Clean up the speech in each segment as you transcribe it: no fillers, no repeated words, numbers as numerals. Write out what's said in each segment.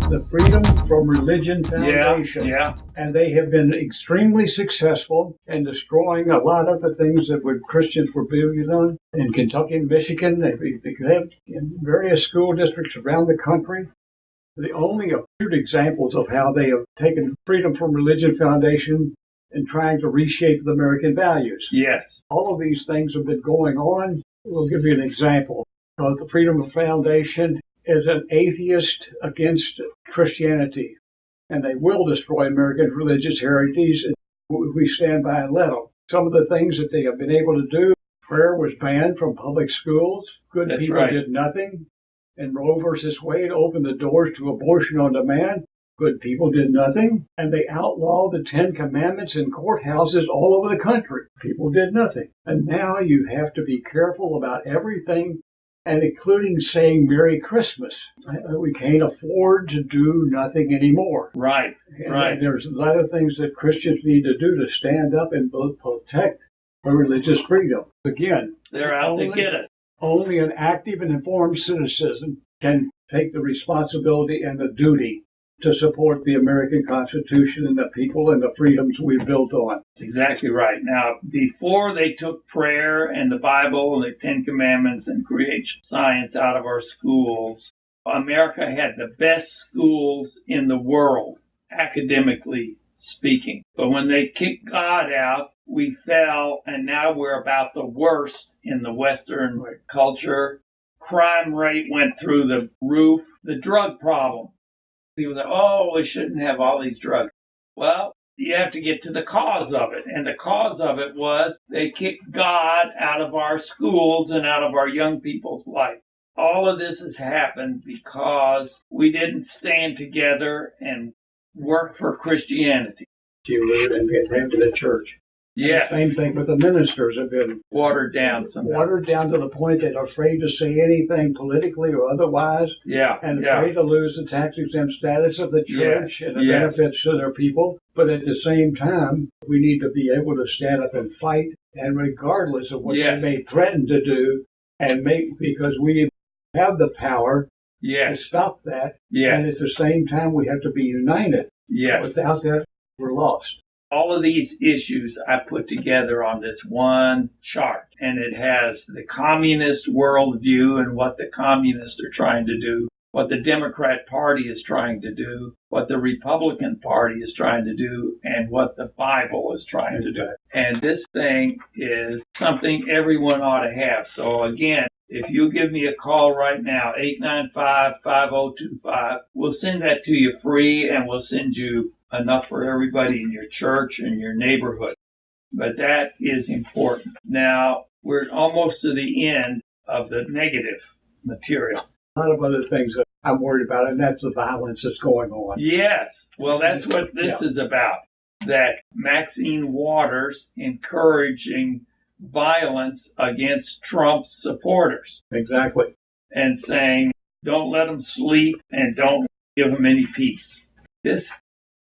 the Freedom from Religion Foundation. Yeah. And they have been extremely successful in destroying a lot of the things that Christians were building on. In Kentucky and Michigan, they have in various school districts around the country. The only a few examples of how they have taken Freedom from Religion Foundation and trying to reshape the American values. Yes. All of these things have been going on. We'll give you an example. The Freedom Foundation is an atheist against Christianity, and they will destroy American religious heritage if we stand by and let them. Some of the things that they have been able to do, prayer was banned from public schools. Good That's people right. did nothing. And Roe versus Wade opened the doors to abortion on demand. Good people did nothing. And they outlawed the 10 Commandments in courthouses all over the country. People did nothing. And now you have to be careful about everything, and including saying Merry Christmas. We can't afford to do nothing anymore. Right. And there's a lot of things that Christians need to do to stand up and protect our religious freedom. Again, they're out to get us. Only an active and informed citizen can take the responsibility and the duty to support the American Constitution and the people and the freedoms we've built on. That's exactly right. Now, before they took prayer and the Bible and the 10 Commandments and creation science out of our schools, America had the best schools in the world, academically speaking. But when they kicked God out, we fell, and now we're about the worst in the Western culture. Crime rate went through the roof. The drug problem. People say, oh, we shouldn't have all these drugs. Well, you have to get to the cause of it. And the cause of it was they kicked God out of our schools and out of our young people's life. All of this has happened because we didn't stand together and work for Christianity. And get into the church. Yes. Same thing with the ministers have been watered down somehow. Watered down to the point that they're afraid to say anything politically or otherwise. And afraid to lose the tax-exempt status of the church and the benefits to their people. But at the same time, we need to be able to stand up and fight, and regardless of what they may threaten to do, and because we have the power to stop that. And at the same time, we have to be united. Without that, we're lost. All of these issues I put together on this one chart, and it has the communist worldview and what the communists are trying to do, what the Democrat Party is trying to do, what the Republican Party is trying to do, and what the Bible is trying to do. And this thing is something everyone ought to have. So again, if you give me a call right now, 895-5025, we'll send that to you free, and we'll send you enough for everybody in your church and your neighborhood. But that is important. Now, we're almost to the end of the negative material. A lot of other things that I'm worried about, and that's the violence that's going on. Yes. Well, that's what this is about. That Maxine Waters encouraging violence against Trump's supporters. Exactly. And saying, don't let them sleep and don't give them any peace. This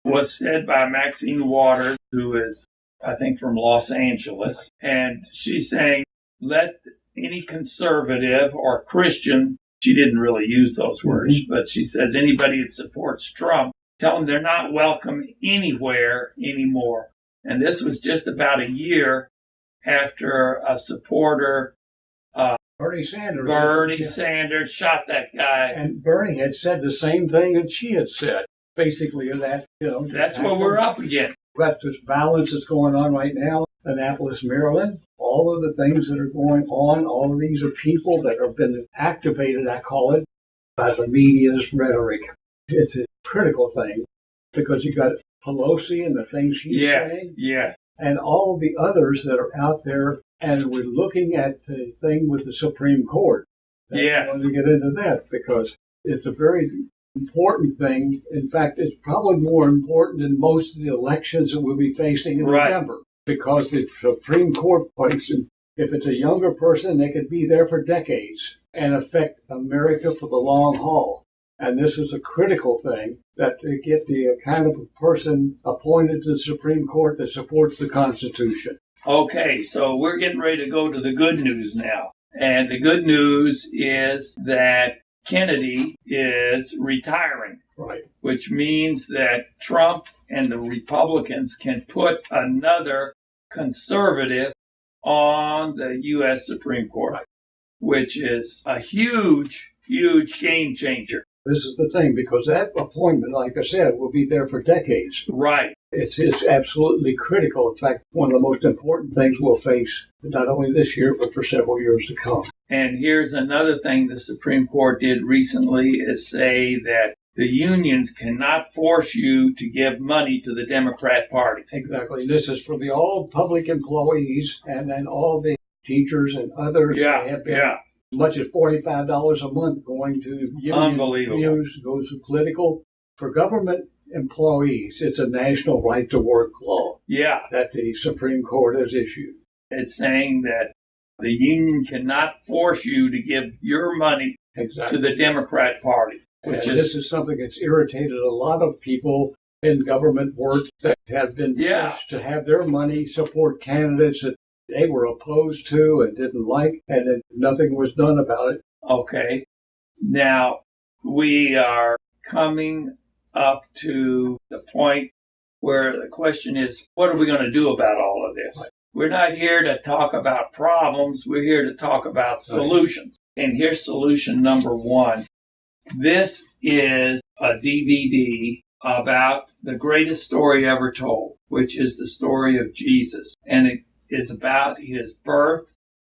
was said by Maxine Waters, who is, I think, from Los Angeles. And she's saying, let any conservative or Christian, she didn't really use those words, but she says anybody that supports Trump, tell them they're not welcome anywhere anymore. And this was just about a year after a supporter, Bernie Sanders shot that guy. And Bernie had said the same thing that she had said. Basically, that, that's what we're up against. But this violence that's going on right now in Annapolis, Maryland, all of the things that are going on, all of these are people that have been activated, I call it, by the media's rhetoric. It's a critical thing because you got Pelosi and the things she's saying. And all the others that are out there, and we're looking at the thing with the Supreme Court. I want to get into that because it's a very important thing. In fact, it's probably more important than most of the elections that we'll be facing in November, because the Supreme Court person, if it's a younger person, they could be there for decades and affect America for the long haul. And this is a critical thing, that to get the kind of person appointed to the Supreme Court that supports the Constitution. Okay, so we're getting ready to go to the good news now. And the good news is that Kennedy is retiring. which means that Trump and the Republicans can put another conservative on the U.S. Supreme Court, which is a huge, huge game changer. This is the thing, because that appointment, like I said, will be there for decades. Right. It's absolutely critical. In fact, one of the most important things we'll face, not only this year, but for several years to come. And here's another thing the Supreme Court did recently is say that the unions cannot force you to give money to the Democrat Party. Exactly. This is for the all public employees and then all the teachers and others that have been as much as $45 a month going to union dues, goes to political. For government employees, it's a national right to work law that the Supreme Court has issued. It's saying that the union cannot force you to give your money to the Democrat Party. This is something that's irritated a lot of people in government work that have been forced to have their money support candidates that they were opposed to and didn't like, and then nothing was done about it. Okay. Now, we are coming up to the point where the question is, what are we going to do about all of this? Right. We're not here to talk about problems. We're here to talk about solutions. Right. And here's solution number one. This is a DVD about the greatest story ever told, which is the story of Jesus. And it is about his birth,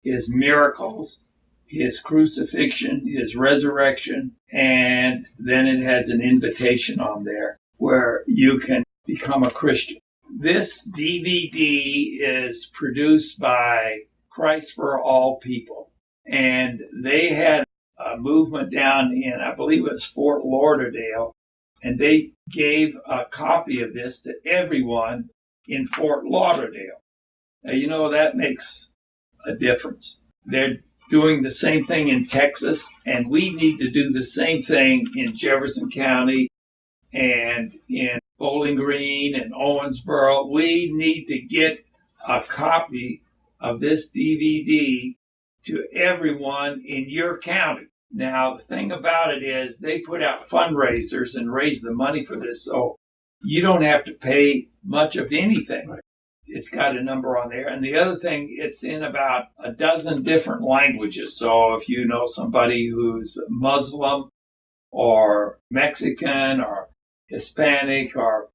his miracles, his crucifixion, his resurrection, and then it has an invitation on there where you can become a Christian. This DVD is produced by Christ for All People, and they had a movement down in, I believe it was Fort Lauderdale, and they gave a copy of this to everyone in Fort Lauderdale. Now, you know, that makes a difference. They're doing the same thing in Texas, and we need to do the same thing in Jefferson County and in Bowling Green and Owensboro. We need to get a copy of this DVD to everyone in your county. Now, the thing about it is they put out fundraisers and raise the money for this, so you don't have to pay much of anything. Right. It's got a number on there. And the other thing, it's in about a dozen different languages. So if you know somebody who's Muslim or Mexican or Hispanic or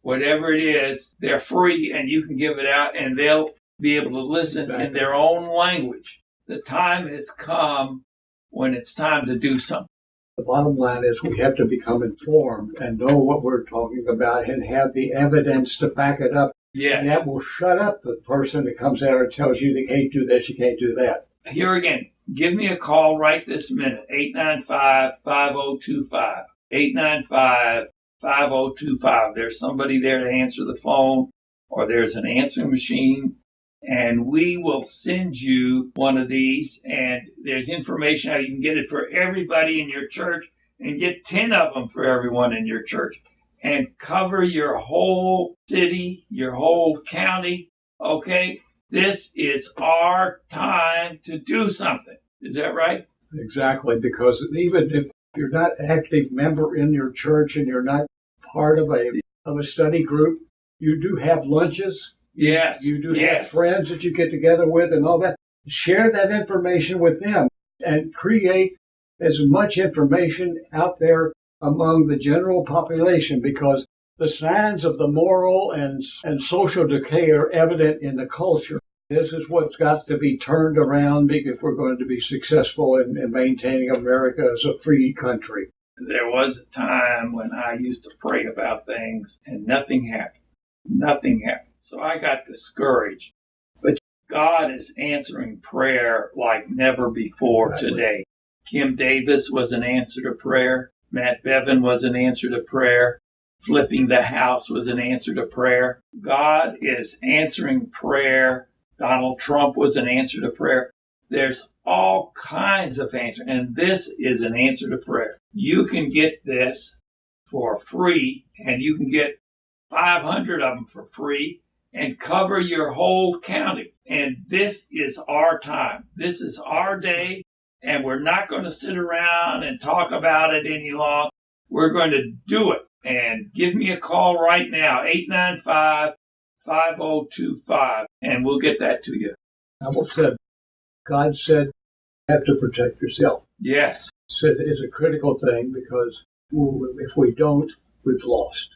whatever it is, they're free and you can give it out and they'll be able to listen in their own language. The time has come when it's time to do something. The bottom line is we have to become informed and know what we're talking about and have the evidence to back it up. Yes. And that will shut up the person that comes out and tells you they can't do this, you can't do that. Here again, give me a call right this minute, 895-5025. 895-5025. There's somebody there to answer the phone, or there's an answering machine, and we will send you one of these, and there's information how you can get it for everybody in your church, and get 10 of them for everyone in your church, and cover your whole city, your whole county, okay? This is our time to do something. Is that right? Exactly, because even if you're not an active member in your church and you're not part of a study group, you do have lunches. Yes. You do have friends that you get together with and all that. Share that information with them and create as much information out there among the general population, because the signs of the moral and social decay are evident in the culture. This is what's got to be turned around if we're going to be successful in maintaining America as a free country. There was a time when I used to pray about things and nothing happened. Nothing happened. So I got discouraged. But God is answering prayer like never before today. Kim Davis was an answer to prayer. Matt Bevin was an answer to prayer. Flipping the house was an answer to prayer. God is answering prayer. Donald Trump was an answer to prayer. There's all kinds of answers, and this is an answer to prayer. You can get this for free, and you can get 500 of them for free and cover your whole county. And this is our time. This is our day, and we're not going to sit around and talk about it any longer. We're going to do it. And give me a call right now, 895-5025, and we'll get that to you. God said, you have to protect yourself. Yes. It's a critical thing because if we don't, we've lost.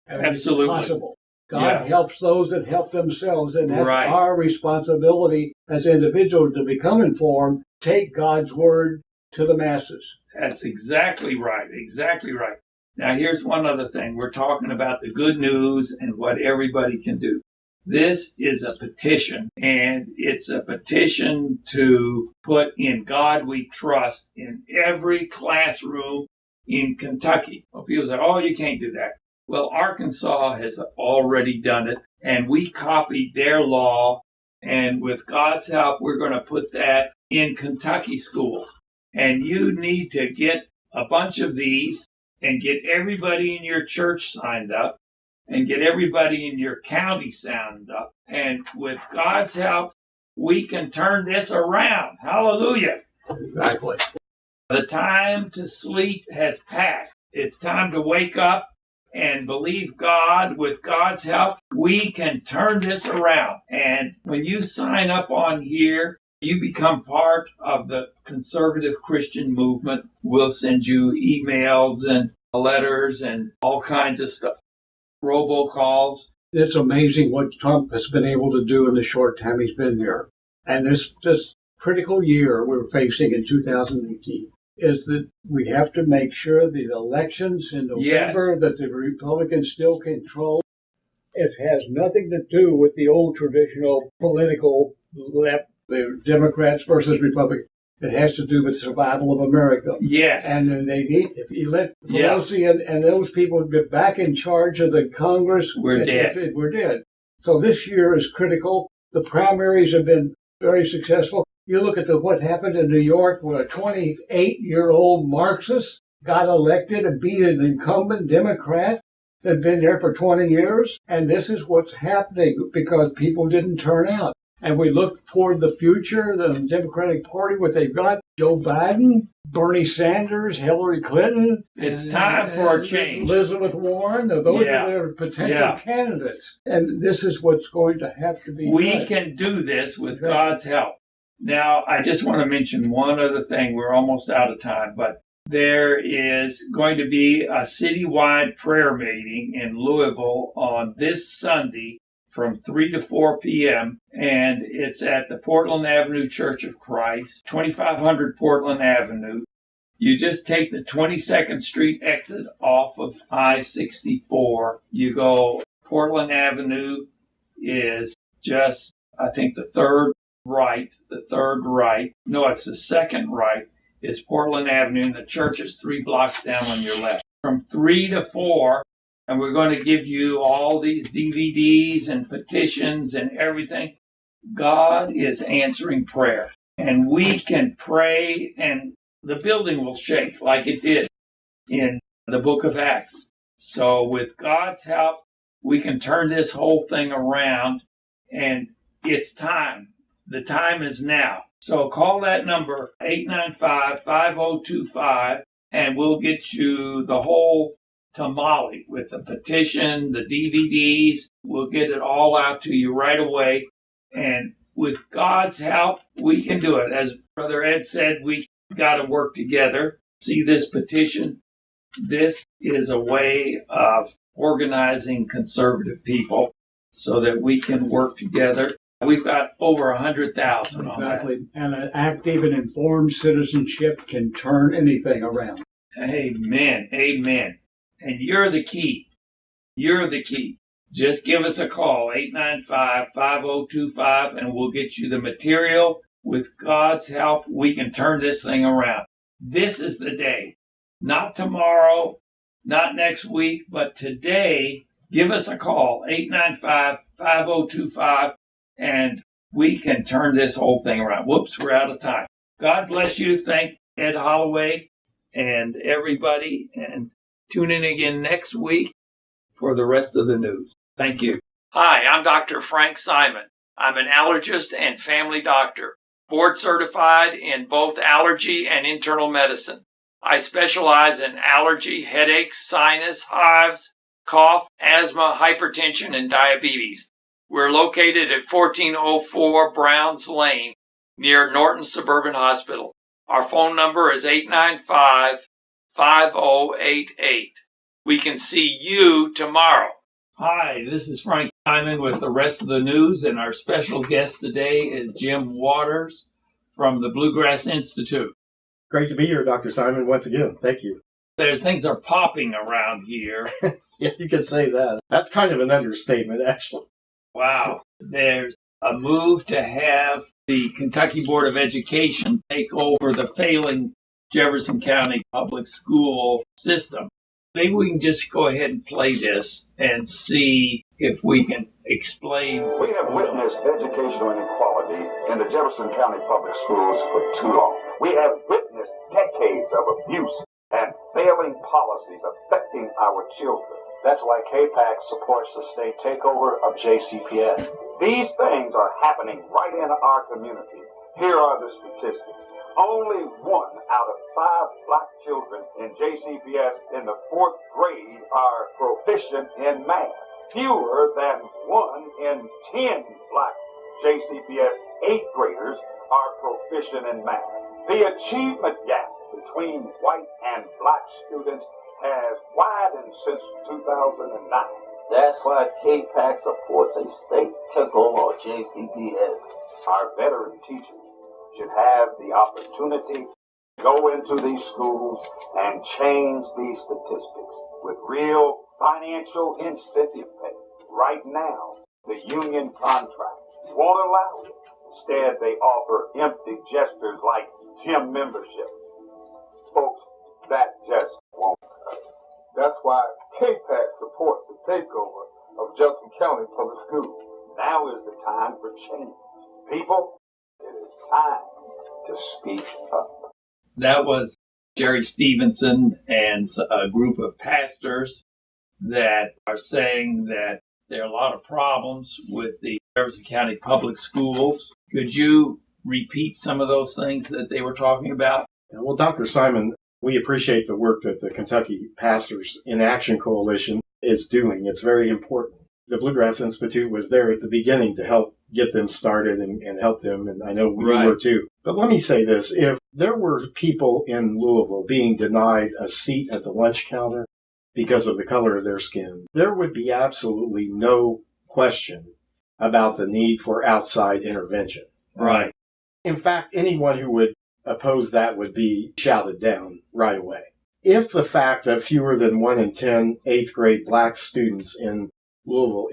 And Absolutely. it's impossible. God helps those that help themselves, and that's Right. our responsibility as individuals to become informed, take God's word to the masses. That's exactly right. Exactly right. Now, here's one other thing. We're talking about the good news and what everybody can do. This is a petition, and it's a petition to put in God we trust in every classroom in Kentucky. Well, people say, oh, you can't do that. Well, Arkansas has already done it, and we copied their law, and with God's help, we're going to put that in Kentucky schools. And you need to get a bunch of these and get everybody in your church signed up and get everybody in your county signed up. And with God's help, we can turn this around. Hallelujah. Exactly. The time to sleep has passed. It's time to wake up and believe God. With God's help, we can turn this around. And when you sign up on here, you become part of the conservative Christian movement. We'll send you emails and letters and all kinds of stuff, robocalls. It's amazing what Trump has been able to do in the short time he's been there. And this critical year we're facing in 2018 is that we have to make sure the elections in November that the Republicans still control. It has nothing to do with the old traditional political left, the Democrats versus Republicans. It has to do with survival of America. Yes. And then they need, if you let Pelosi and those people get back in charge of the Congress, we're dead. We're dead. So this year is critical. The primaries have been very successful. You look at what happened in New York where a 28-year-old Marxist got elected and beat an incumbent Democrat that had been there for 20 years. And this is what's happening because people didn't turn out. And we look toward the future, the Democratic Party, what they've got, Joe Biden, Bernie Sanders, Hillary Clinton. It's time for a change. Elizabeth Warren, those are their potential candidates. And this is what's going to have to be We done. can do this with God's help. Now, I just want to mention one other thing. We're almost out of time, but there is going to be a citywide prayer meeting in Louisville on this Sunday from 3 to 4 p.m., and it's at the Portland Avenue Church of Christ, 2500 Portland Avenue. You just take the 22nd Street exit off of I-64. You go, Portland Avenue is just, I think, the third right. No, it's the second right. It's Portland Avenue, and the church is 3 blocks down on your left. From 3 to 4, and we're going to give you all these DVDs and petitions and everything. God is answering prayer. And we can pray, and the building will shake like it did in the book of Acts. So with God's help, we can turn this whole thing around, and it's time. The time is now. So call that number, 895-5025, and we'll get you the whole tamale with the petition, the DVDs. We'll get it all out to you right away. And with God's help, we can do it. As Brother Ed said, we got to work together. See this petition? This is a way of organizing conservative people so that we can work together. We've got over 100,000 on that. Exactly. And an active and informed citizenship can turn anything around. Amen. Amen. And you're the key. You're the key. Just give us a call, 895-5025, and we'll get you the material. With God's help, we can turn this thing around. This is the day. Not tomorrow, not next week, but today. Give us a call, 895-5025, and we can turn this whole thing around. Whoops, we're out of time. God bless you. Thank Ed Holloway and everybody, and tune in again next week for the rest of the news. Thank you. Hi, I'm Dr. Frank Simon. I'm an allergist and family doctor, board certified in both allergy and internal medicine. I specialize in allergy, headaches, sinus, hives, cough, asthma, hypertension, and diabetes. We're located at 1404 Browns Lane near Norton Suburban Hospital. Our phone number is 895-5088. We can see you tomorrow. Hi, this is Frank Simon with the rest of the news, and our special guest today is Jim Waters from the Bluegrass Institute. Great to be here, Dr. Simon, once again. Thank you. Things are popping around here. Yeah, you could say that. That's kind of an understatement, actually. Wow. There's a move to have the Kentucky Board of Education take over the failing Jefferson County public school system. Maybe we can just go ahead and play this and see if we can explain. We have witnessed educational inequality in the Jefferson County public schools for too long. We have witnessed decades of abuse and failing policies affecting our children. That's why KPAC supports the state takeover of JCPS. These things are happening right in our community. Here are the statistics. Only 1 out of 5 black children in JCPS in the 4th grade are proficient in math. Fewer than 1 in 10 black JCPS 8th graders are proficient in math. The achievement gap between white and black students has widened since 2009. That's why KPAC supports a state takeover of JCPS. Our veteran teachers should have the opportunity to go into these schools and change these statistics with real financial incentive pay. Right now, the union contract won't allow it. Instead, they offer empty gestures like gym memberships. Folks, that just won't cut it. That's why KPAC supports the takeover of Jefferson County Public Schools. Now is the time for change. People, it is time to speak up. That was Jerry Stevenson and a group of pastors that are saying that there are a lot of problems with the Jefferson County public schools. Could you repeat some of those things that they were talking about? Well, Dr. Simon, we appreciate the work that the Kentucky Pastors in Action Coalition is doing. It's very important. The Bluegrass Institute was there at the beginning to help get them started and help them, and I know we were too. But let me say this. If there were people in Louisville being denied a seat at the lunch counter because of the color of their skin, there would be absolutely no question about the need for outside intervention. Right. In fact, anyone who would oppose that would be shouted down right away. If the fact that fewer than 1 in 10 8th grade black students in Louisville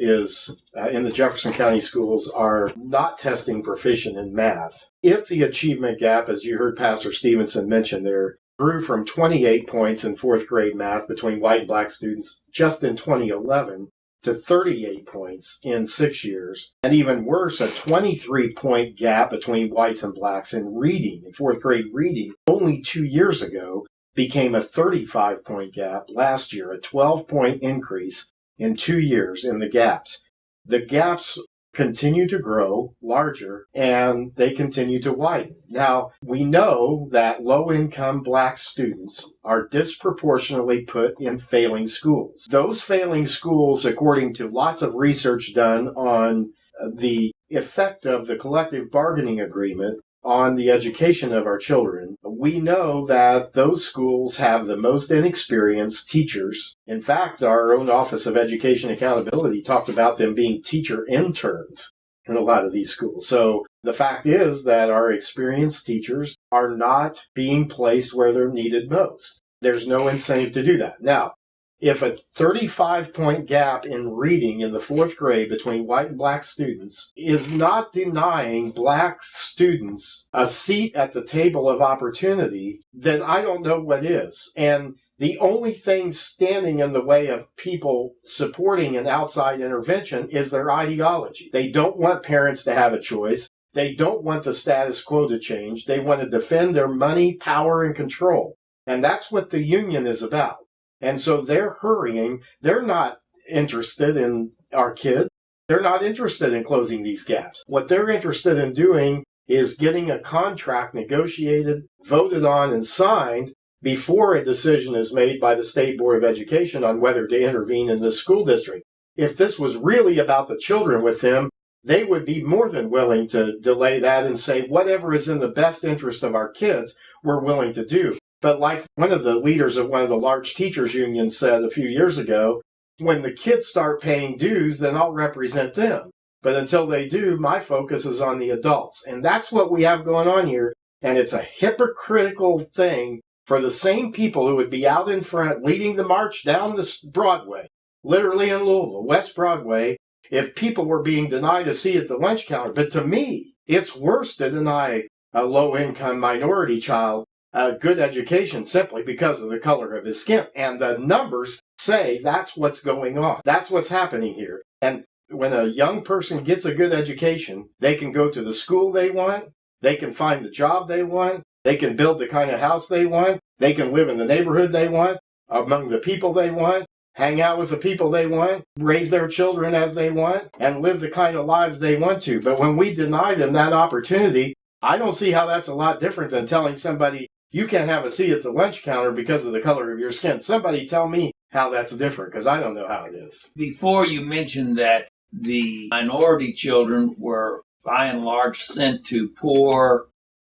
in the Jefferson County schools are not testing proficient in math, if the achievement gap, as you heard Pastor Stevenson mention there, grew from 28 points in 4th grade math between white and black students just in 2011 to 38 points in 6 years, and even worse, a 23-point gap between whites and blacks in reading, in 4th grade reading, only 2 years ago, became a 35-point gap last year, a 12-point increase in 2 years in the gaps. The gaps continue to grow larger, and they continue to widen. Now, we know that low-income black students are disproportionately put in failing schools. Those failing schools, according to lots of research done on the effect of the collective bargaining agreement on the education of our children, we know that those schools have the most inexperienced teachers. In fact, our own Office of Education Accountability talked about them being teacher interns in a lot of these schools. So the fact is that our experienced teachers are not being placed where they're needed most. There's no incentive to do that. Now, if a 35-point gap in reading in the 4th grade between white and black students is not denying black students a seat at the table of opportunity, then I don't know what is. And the only thing standing in the way of people supporting an outside intervention is their ideology. They don't want parents to have a choice. They don't want the status quo to change. They want to defend their money, power, and control. And that's what the union is about. And so they're hurrying. They're not interested in our kids. They're not interested in closing these gaps. What they're interested in doing is getting a contract negotiated, voted on, and signed before a decision is made by the State Board of Education on whether to intervene in this school district. If this was really about the children with them, they would be more than willing to delay that and say whatever is in the best interest of our kids, we're willing to do. But like one of the leaders of one of the large teachers unions said a few years ago, when the kids start paying dues, then I'll represent them. But until they do, my focus is on the adults. And that's what we have going on here. And it's a hypocritical thing for the same people who would be out in front leading the march down this Broadway, literally in Louisville, West Broadway, if people were being denied a seat at the lunch counter. But to me, it's worse to deny a low-income minority child a good education simply because of the color of his skin. And the numbers say that's what's going on. That's what's happening here. And when a young person gets a good education, they can go to the school they want, they can find the job they want, they can build the kind of house they want, they can live in the neighborhood they want, among the people they want, hang out with the people they want, raise their children as they want, and live the kind of lives they want to. But when we deny them that opportunity, I don't see how that's a lot different than telling somebody, you can't have a seat at the lunch counter because of the color of your skin. Somebody tell me how that's different, because I don't know how it is. Before you mentioned that the minority children were by and large sent to poor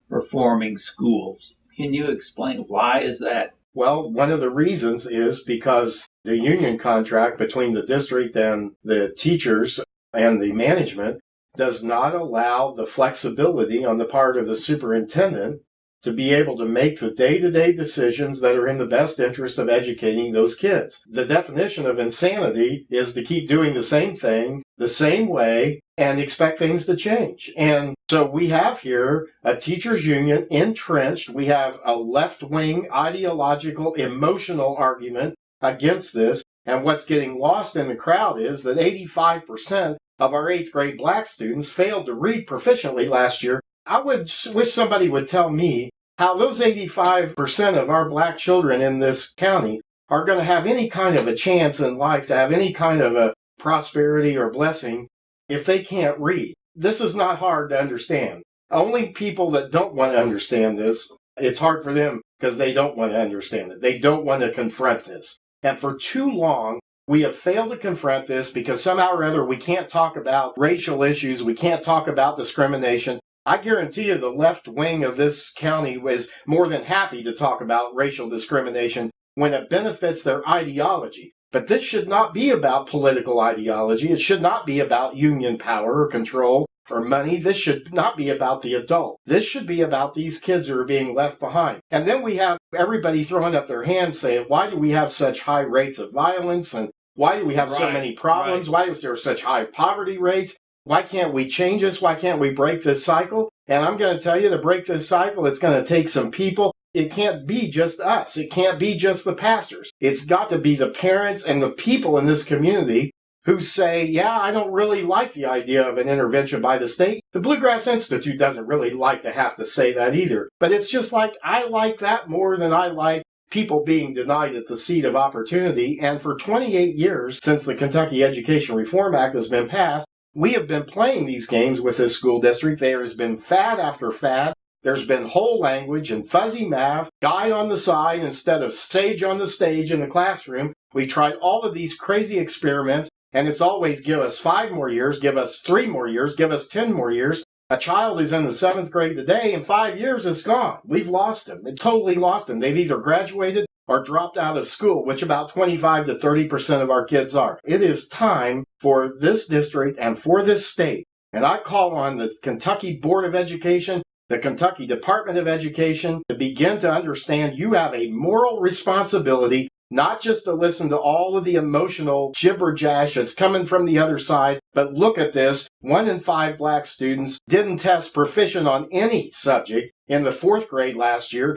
performing schools. Can you explain why is that? Well, one of the reasons is because the union contract between the district and the teachers and the management does not allow the flexibility on the part of the superintendent to be able to make the day-to-day decisions that are in the best interest of educating those kids. The definition of insanity is to keep doing the same thing the same way and expect things to change. And so we have here a teachers union entrenched. We have a left-wing ideological, emotional argument against this. And what's getting lost in the crowd is that 85% of our 8th grade black students failed to read proficiently last year. I would wish somebody would tell me how those 85% of our black children in this county are going to have any kind of a chance in life to have any kind of a prosperity or blessing if they can't read. This is not hard to understand. Only people that don't want to understand this, it's hard for them because they don't want to understand it. They don't want to confront this. And for too long, we have failed to confront this because somehow or other we can't talk about racial issues. We can't talk about discrimination. I guarantee you the left wing of this county is more than happy to talk about racial discrimination when it benefits their ideology. But this should not be about political ideology. It should not be about union power or control or money. This should not be about the adult. This should be about these kids who are being left behind. And then we have everybody throwing up their hands saying, why do we have such high rates of violence? And why do we have so many problems? Why is there such high poverty rates? Why can't we change this? Why can't we break this cycle? And I'm going to tell you, to break this cycle, it's going to take some people. It can't be just us. It can't be just the pastors. It's got to be the parents and the people in this community who say, yeah, I don't really like the idea of an intervention by the state. The Bluegrass Institute doesn't really like to have to say that either. But it's just like, I like that more than I like people being denied at the seat of opportunity. And for 28 years, since the Kentucky Education Reform Act has been passed, we have been playing these games with this school district. There has been fad after fad. There's been whole language and fuzzy math, guide on the side instead of sage on the stage in the classroom. We tried all of these crazy experiments, and it's always give us 5 more years, give us 3 more years, give us 10 more years. A child is in the 7th grade today, in 5 years it's gone. We've lost them. We've totally lost them. They've either graduated or dropped out of school, which about 25 to 30% of our kids are. It is time for this district and for this state, and I call on the Kentucky Board of Education, the Kentucky Department of Education, to begin to understand you have a moral responsibility, not just to listen to all of the emotional jibber-jash that's coming from the other side, but look at this. 1 in 5 black students didn't test proficient on any subject in the 4th grade last year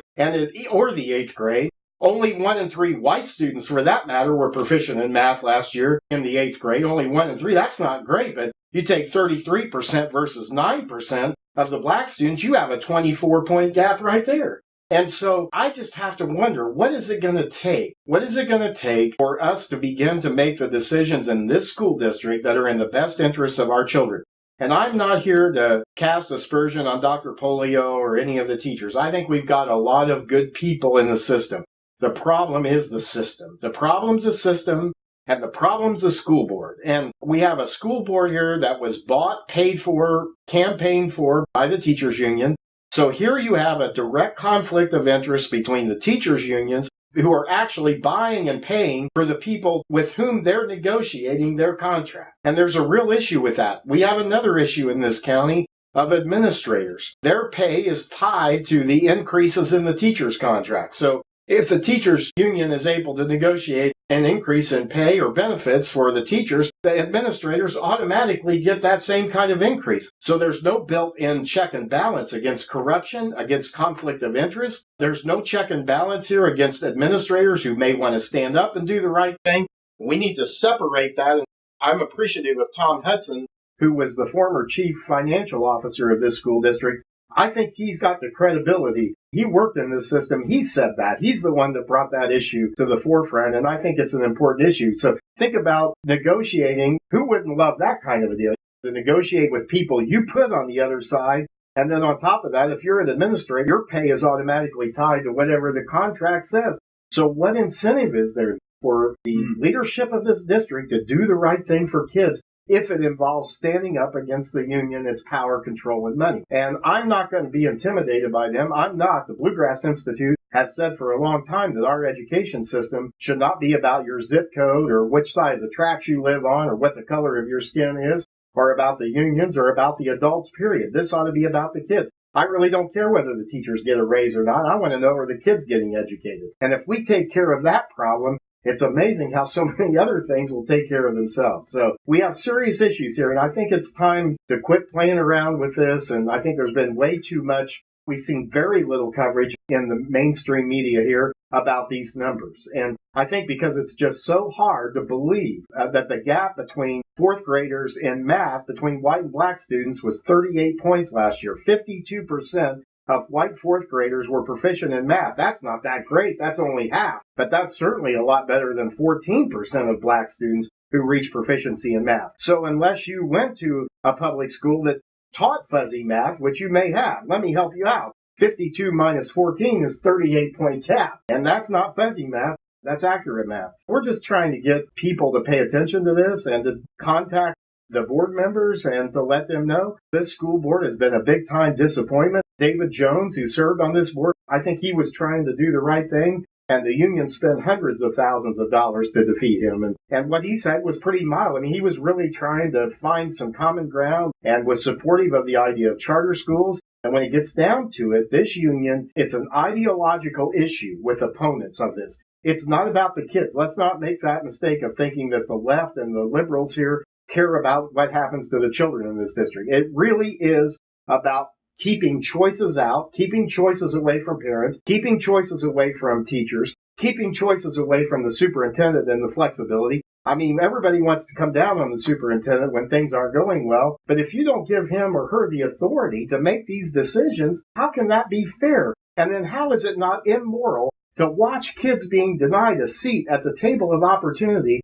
or the 8th grade. Only 1 in 3 white students, for that matter, were proficient in math last year in the 8th grade. Only 1 in 3. That's not great, but you take 33% versus 9% of the black students, you have a 24-point gap right there. And so I just have to wonder, what is it going to take? What is it going to take for us to begin to make the decisions in this school district that are in the best interests of our children? And I'm not here to cast aspersion on Dr. Polio or any of the teachers. I think we've got a lot of good people in the system. The problem is the system. The problem's the system, and the problem's the school board. And we have a school board here that was bought, paid for, campaigned for by the teachers union. So here you have a direct conflict of interest between the teachers unions, who are actually buying and paying for the people with whom they're negotiating their contract. And there's a real issue with that. We have another issue in this county of administrators. Their pay is tied to the increases in the teachers' contract. So if the teachers union is able to negotiate an increase in pay or benefits for the teachers, the administrators automatically get that same kind of increase. So there's no built-in check and balance against corruption, against conflict of interest. There's no check and balance here against administrators who may want to stand up and do the right thing. We need to separate that. I'm appreciative of Tom Hudson, who was the former chief financial officer of this school district. I think he's got the credibility. He worked in this system. He said that. He's the one that brought that issue to the forefront, and I think it's an important issue. So think about negotiating. Who wouldn't love that kind of a deal? To negotiate with people you put on the other side, and then on top of that, if you're an administrator, your pay is automatically tied to whatever the contract says. So what incentive is there for the leadership of this district to do the right thing for kids if it involves standing up against the union, its power, control, and money? And I'm not going to be intimidated by them. I'm not. The Bluegrass Institute has said for a long time that our education system should not be about your zip code or which side of the tracks you live on or what the color of your skin is or about the unions or about the adults, period. This ought to be about the kids. I really don't care whether the teachers get a raise or not. I want to know, are the kids getting educated? And if we take care of that problem, it's amazing how so many other things will take care of themselves. So we have serious issues here, and I think it's time to quit playing around with this, and I think there's been way too much. We've seen very little coverage in the mainstream media here about these numbers. And I think because it's just so hard to believe that the gap between fourth graders in math between white and black students was 38 points last year. 52% of white fourth graders were proficient in math. That's not that great. That's only half. But that's certainly a lot better than 14% of black students who reach proficiency in math. So unless you went to a public school that taught fuzzy math, which you may have, let me help you out. 52 minus 14 is 38-point cap. And that's not fuzzy math. That's accurate math. We're just trying to get people to pay attention to this and to contact the board members and to let them know this school board has been a big time disappointment. David Jones, who served on this board, I think he was trying to do the right thing, and the union spent hundreds of thousands of dollars to defeat him. And what he said was pretty mild. I mean, he was really trying to find some common ground and was supportive of the idea of charter schools. And when it gets down to it, this union, it's an ideological issue with opponents of this. It's not about the kids. Let's not make that mistake of thinking that the left and the liberals here care about what happens to the children in this district. It really is about keeping choices out, keeping choices away from parents, keeping choices away from teachers, keeping choices away from the superintendent and the flexibility. I mean, everybody wants to come down on the superintendent when things aren't going well, but if you don't give him or her the authority to make these decisions, how can that be fair? And then how is it not immoral to watch kids being denied a seat at the table of opportunity